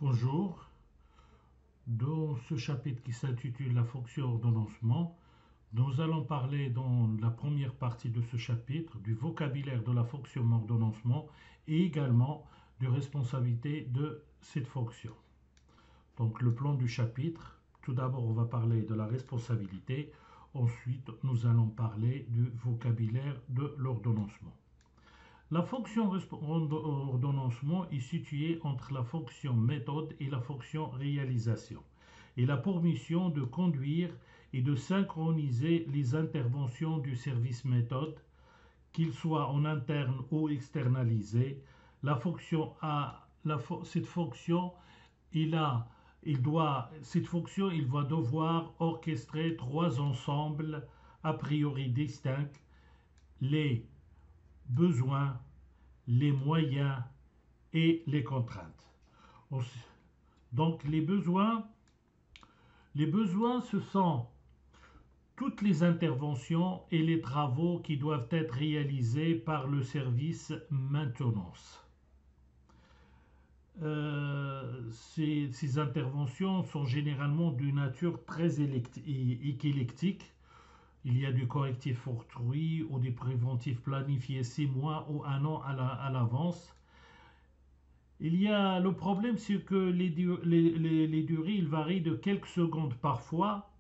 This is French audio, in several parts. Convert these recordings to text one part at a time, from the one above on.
Bonjour, dans ce chapitre qui s'intitule La fonction ordonnancement, nous allons parler dans la première partie de ce chapitre du vocabulaire de la fonction ordonnancement et également de responsabilité de cette fonction. Donc le plan du chapitre, tout d'abord on va parler de la responsabilité, ensuite nous allons parler du vocabulaire de l'ordonnancement. La fonction ordonnancement est située entre la fonction méthode et la fonction réalisation. Elle a pour mission de conduire et de synchroniser les interventions du service méthode, qu'ils soient en interne ou externalisés. Cette fonction, il va devoir orchestrer trois ensembles a priori distincts, les besoins, les moyens et les contraintes. Donc les besoins, ce sont toutes les interventions et les travaux qui doivent être réalisés par le service maintenance. Ces interventions sont généralement d'une nature très éclectique. Il y a du correctif fortuit ou des préventifs planifiés 6 mois ou 1 an à l'avance. Le problème, c'est que les durées ils varient de quelques secondes parfois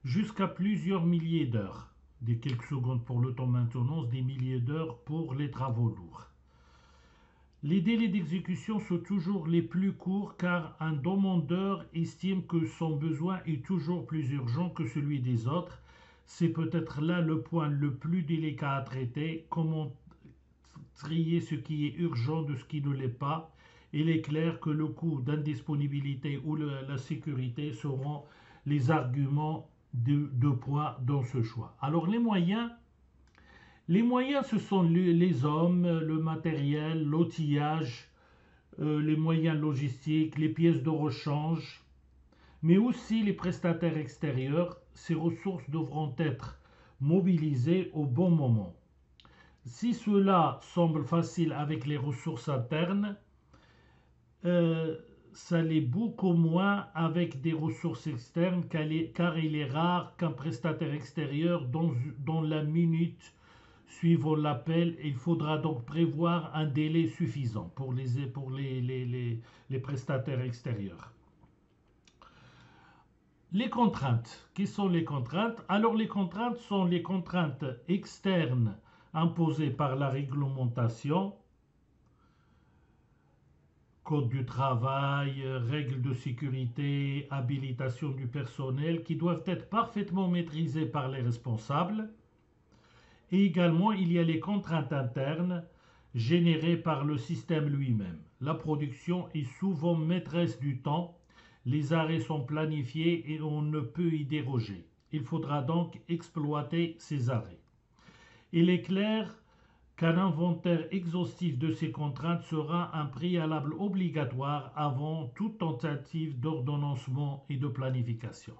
jusqu'à plusieurs milliers d'heures. Des quelques secondes pour le temps maintenance, des milliers d'heures pour les travaux lourds. Les délais d'exécution sont toujours les plus courts car un demandeur estime que son besoin est toujours plus urgent que celui des autres. C'est peut-être là le point le plus délicat à traiter, comment trier ce qui est urgent de ce qui ne l'est pas. Il est clair que le coût d'indisponibilité ou la sécurité seront les arguments de poids dans ce choix. Alors les moyens, ce sont les hommes, le matériel, l'outillage, les moyens logistiques, les pièces de rechange, mais aussi les prestataires extérieurs. Ces ressources devront être mobilisées au bon moment. Si cela semble facile avec les ressources internes, ça l'est beaucoup moins avec des ressources externes car il est rare qu'un prestataire extérieur dans la minute suivant l'appel, il faudra donc prévoir un délai suffisant pour les prestataires extérieurs. Les contraintes. Qui sont les contraintes? Alors les contraintes sont les contraintes externes imposées par la réglementation, code du travail, règles de sécurité, habilitation du personnel, qui doivent être parfaitement maîtrisées par les responsables. Et également, il y a les contraintes internes générées par le système lui-même. La production est souvent maîtresse du temps. Les arrêts sont planifiés et on ne peut y déroger. Il faudra donc exploiter ces arrêts. Il est clair qu'un inventaire exhaustif de ces contraintes sera un préalable obligatoire avant toute tentative d'ordonnancement et de planification.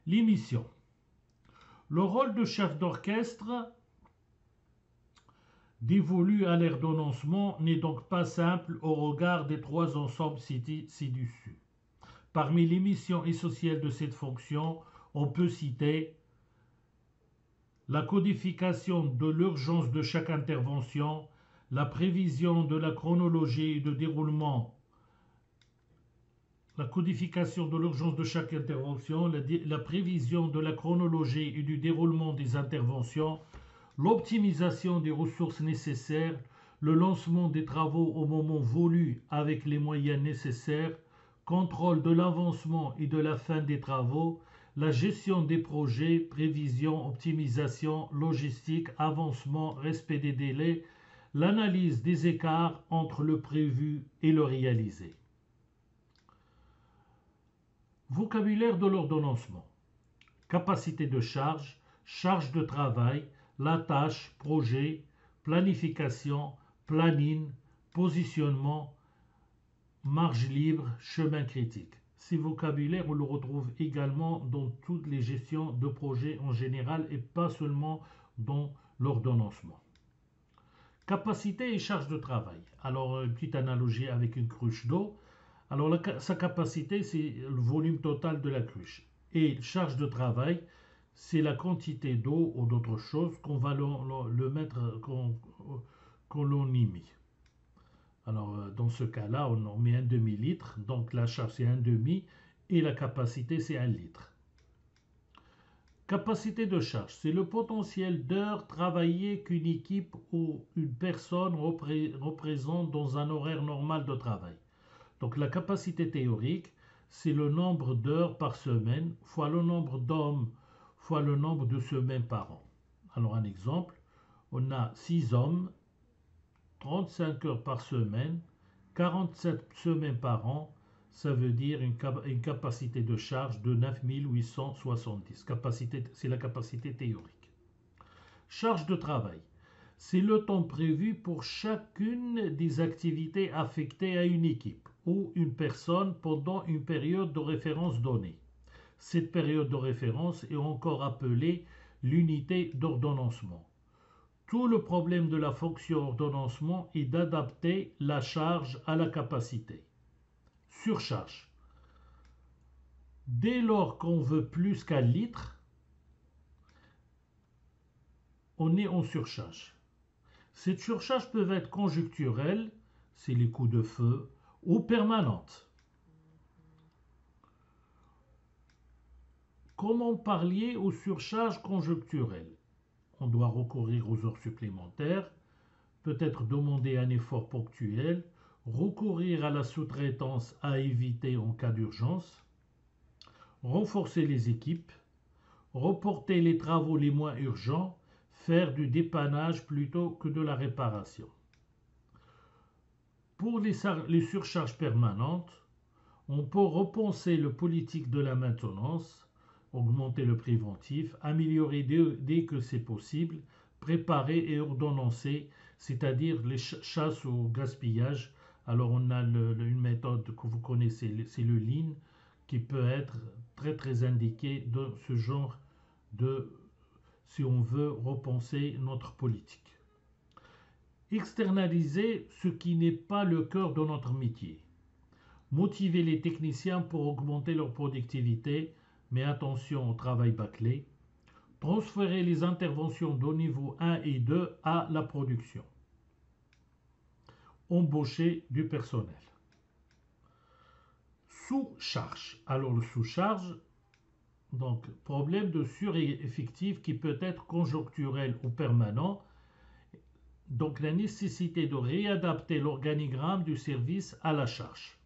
Les missions. Le rôle de chef d'orchestre dévolu à l'ordonnancement n'est donc pas simple au regard des trois ensembles cités ci-dessus. Parmi les missions essentielles de cette fonction, on peut citer la codification de l'urgence de chaque intervention, la prévision de la chronologie et de déroulement, la codification de l'urgence de chaque intervention, la prévision de la chronologie et du déroulement des interventions, l'optimisation des ressources nécessaires, le lancement des travaux au moment voulu avec les moyens nécessaires, contrôle de l'avancement et de la fin des travaux, la gestion des projets, prévision, optimisation, logistique, avancement, respect des délais, l'analyse des écarts entre le prévu et le réalisé. Vocabulaire de l'ordonnancement. Capacité de charge, charge de travail, la tâche, projet, planification, planning, positionnement, marge libre, chemin critique. Ces vocabulaires, on le retrouve également dans toutes les gestions de projets en général et pas seulement dans l'ordonnancement. Capacité et charge de travail. Alors, une petite analogie avec une cruche d'eau. Alors, sa capacité, c'est le volume total de la cruche. Et charge de travail, c'est la quantité d'eau ou d'autres choses qu'on va le mettre, qu'on l'on y met. Alors, dans ce cas-là, on en met un demi-litre. Donc, la charge, c'est un demi. Et la capacité, c'est 1 litre. Capacité de charge, c'est le potentiel d'heures travaillées qu'une équipe ou une personne représente dans un horaire normal de travail. Donc la capacité théorique, c'est le nombre d'heures par semaine fois le nombre d'hommes fois le nombre de semaines par an. Alors un exemple, on a 6 hommes, 35 heures par semaine, 47 semaines par an, ça veut dire une capacité de charge de 9870. C'est la capacité théorique. Charge de travail. C'est le temps prévu pour chacune des activités affectées à une équipe ou une personne pendant une période de référence donnée. Cette période de référence est encore appelée l'unité d'ordonnancement. Tout le problème de la fonction ordonnancement est d'adapter la charge à la capacité. Surcharge. Dès lors qu'on veut plus qu'un litre, on est en surcharge. Cette surcharge peut être conjoncturelle, c'est les coups de feu, ou permanente. Comment pallier aux surcharges conjoncturelles? On doit recourir aux heures supplémentaires, peut-être demander un effort ponctuel, recourir à la sous-traitance à éviter en cas d'urgence, renforcer les équipes, reporter les travaux les moins urgents, faire du dépannage plutôt que de la réparation. Pour les surcharges permanentes, on peut repenser le politique de la maintenance, augmenter le préventif, améliorer dès que c'est possible, préparer et ordonnancer, c'est-à-dire les chasses au gaspillage. Alors on a une méthode que vous connaissez, c'est le Lean, qui peut être très très indiqué dans ce genre de, si on veut repenser notre politique. Externaliser ce qui n'est pas le cœur de notre métier. Motiver les techniciens pour augmenter leur productivité, mais attention au travail bâclé. Transférer les interventions de niveau 1 et 2 à la production. Embaucher du personnel. Sous-charge. Alors le sous-charge, donc problème de sureffectif qui peut être conjoncturel ou permanent. Donc la nécessité de réadapter l'organigramme du service à la charge.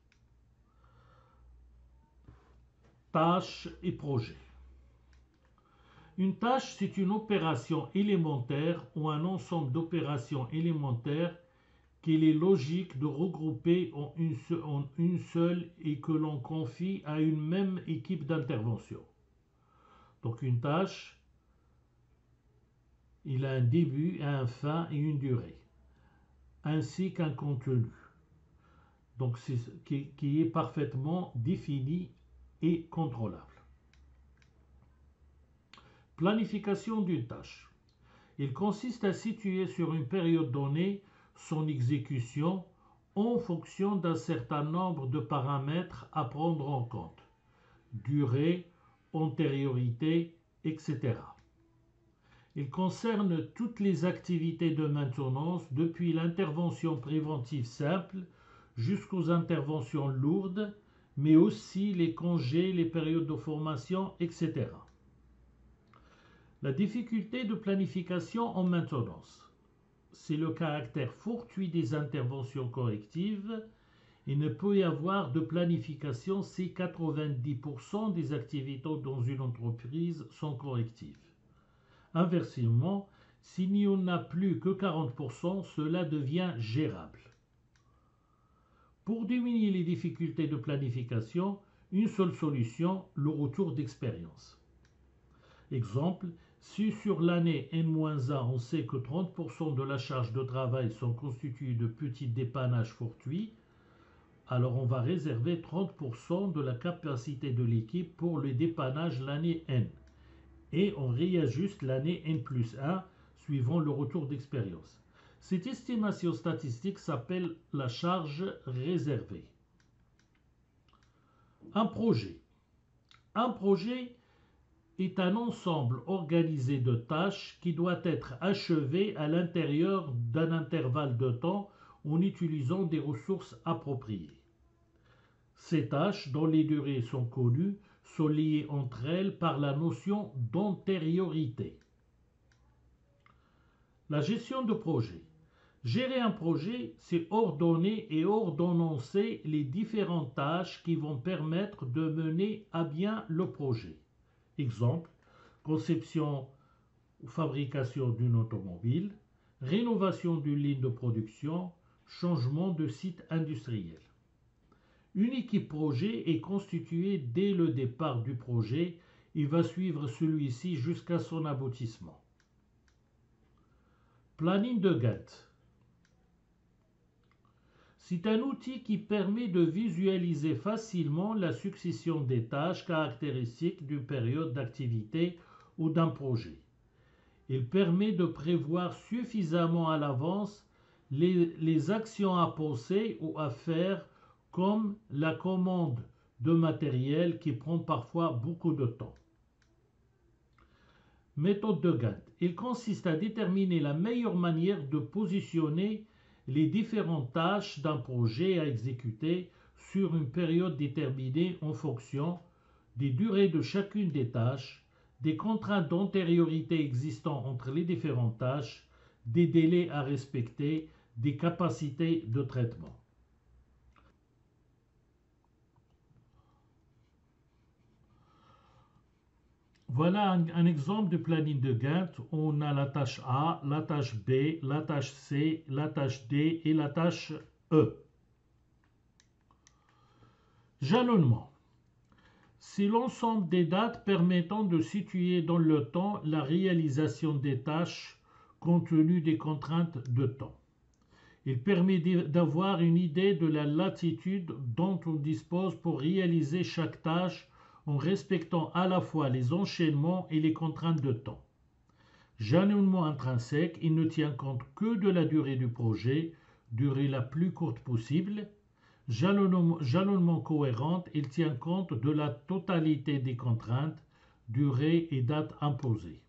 Tâches et projets. Une tâche, c'est une opération élémentaire ou un ensemble d'opérations élémentaires qu'il est logique de regrouper en une seule et que l'on confie à une même équipe d'intervention. Donc une tâche, il a un début, un fin et une durée, ainsi qu'un contenu. Donc qui est parfaitement défini et contrôlable. Planification d'une tâche. Il consiste à situer sur une période donnée son exécution en fonction d'un certain nombre de paramètres à prendre en compte. Durée, antériorité, etc. Il concerne toutes les activités de maintenance depuis l'intervention préventive simple jusqu'aux interventions lourdes, mais aussi les congés, les périodes de formation, etc. La difficulté de planification en maintenance, c'est le caractère fortuit des interventions correctives. Il ne peut y avoir de planification si 90% des activités dans une entreprise sont correctives. Inversement, s'il n'y en a plus que 40%, cela devient gérable. Pour diminuer les difficultés de planification, une seule solution, le retour d'expérience. Exemple, si sur l'année N-1, on sait que 30% de la charge de travail sont constitués de petits dépannages fortuits, alors on va réserver 30% de la capacité de l'équipe pour le dépannage l'année N. Et on réajuste l'année N+1 suivant le retour d'expérience. Cette estimation statistique s'appelle la charge réservée. Un projet. Un projet est un ensemble organisé de tâches qui doit être achevé à l'intérieur d'un intervalle de temps en utilisant des ressources appropriées. Ces tâches, dont les durées sont connues, sont liées entre elles par la notion d'antériorité. La gestion de projet. Gérer un projet, c'est ordonner et ordonnancer les différentes tâches qui vont permettre de mener à bien le projet. Exemple, conception ou fabrication d'une automobile, rénovation d'une ligne de production, changement de site industriel. Une équipe projet est constituée dès le départ du projet et va suivre celui-ci jusqu'à son aboutissement. Planning de Gantt. C'est un outil qui permet de visualiser facilement la succession des tâches caractéristiques d'une période d'activité ou d'un projet. Il permet de prévoir suffisamment à l'avance les actions à penser ou à faire, comme la commande de matériel qui prend parfois beaucoup de temps. Méthode de Gantt. Il consiste à déterminer la meilleure manière de positionner les différentes tâches d'un projet à exécuter sur une période déterminée en fonction des durées de chacune des tâches, des contraintes d'antériorité existant entre les différentes tâches, des délais à respecter, des capacités de traitement. Voilà un exemple de planning de Gantt. On a la tâche A, la tâche B, la tâche C, la tâche D et la tâche E. Jalonnement. C'est l'ensemble des dates permettant de situer dans le temps la réalisation des tâches compte tenu des contraintes de temps. Il permet d'avoir une idée de la latitude dont on dispose pour réaliser chaque tâche en respectant à la fois les enchaînements et les contraintes de temps. Jalonnement intrinsèque, il ne tient compte que de la durée du projet, durée la plus courte possible. Jalonnement cohérent, il tient compte de la totalité des contraintes, durée et date imposées.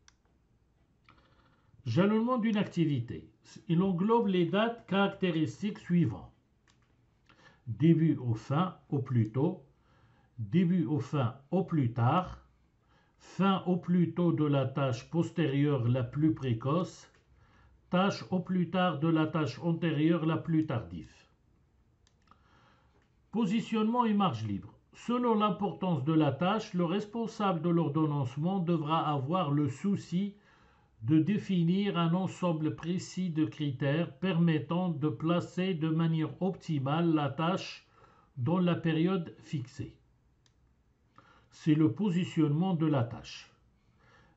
Jalonnement d'une activité. Il englobe les dates caractéristiques suivantes. Début au fin au plus tôt, début au fin au plus tard, fin au plus tôt de la tâche postérieure la plus précoce, tâche au plus tard de la tâche antérieure la plus tardive. Positionnement et marge libre. Selon l'importance de la tâche, le responsable de l'ordonnancement devra avoir le souci de définir un ensemble précis de critères permettant de placer de manière optimale la tâche dans la période fixée. C'est le positionnement de la tâche.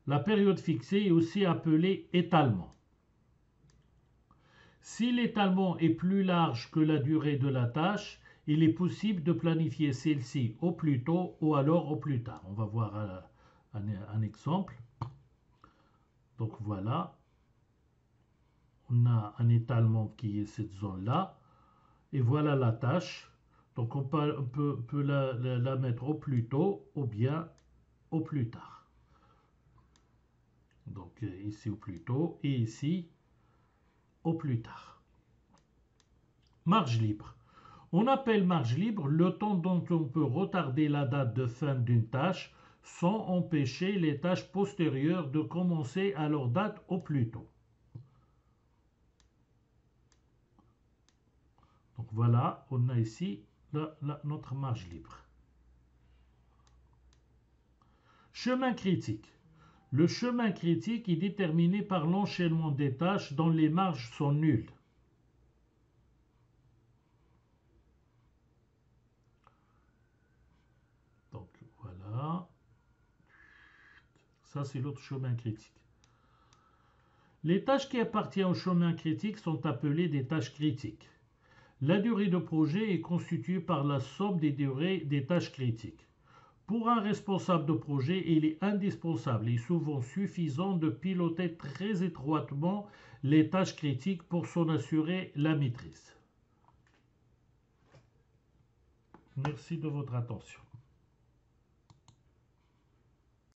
La période fixée est aussi appelée étalement. Si l'étalement est plus large que la durée de la tâche, il est possible de planifier celle-ci au plus tôt ou alors au plus tard. On va voir un exemple. Donc voilà, on a un étalement qui est cette zone-là, et voilà la tâche. Donc on peut la mettre au plus tôt ou bien au plus tard. Donc ici au plus tôt et ici au plus tard. Marge libre. On appelle marge libre le temps dont on peut retarder la date de fin d'une tâche sans empêcher les tâches postérieures de commencer à leur date au plus tôt. Donc voilà, on a ici notre marge libre. Chemin critique. Le chemin critique est déterminé par l'enchaînement des tâches dont les marges sont nulles. Donc voilà. Ça, c'est l'autre chemin critique. Les tâches qui appartiennent au chemin critique sont appelées des tâches critiques. La durée de projet est constituée par la somme des durées des tâches critiques. Pour un responsable de projet, il est indispensable et souvent suffisant de piloter très étroitement les tâches critiques pour s'en assurer la maîtrise. Merci de votre attention.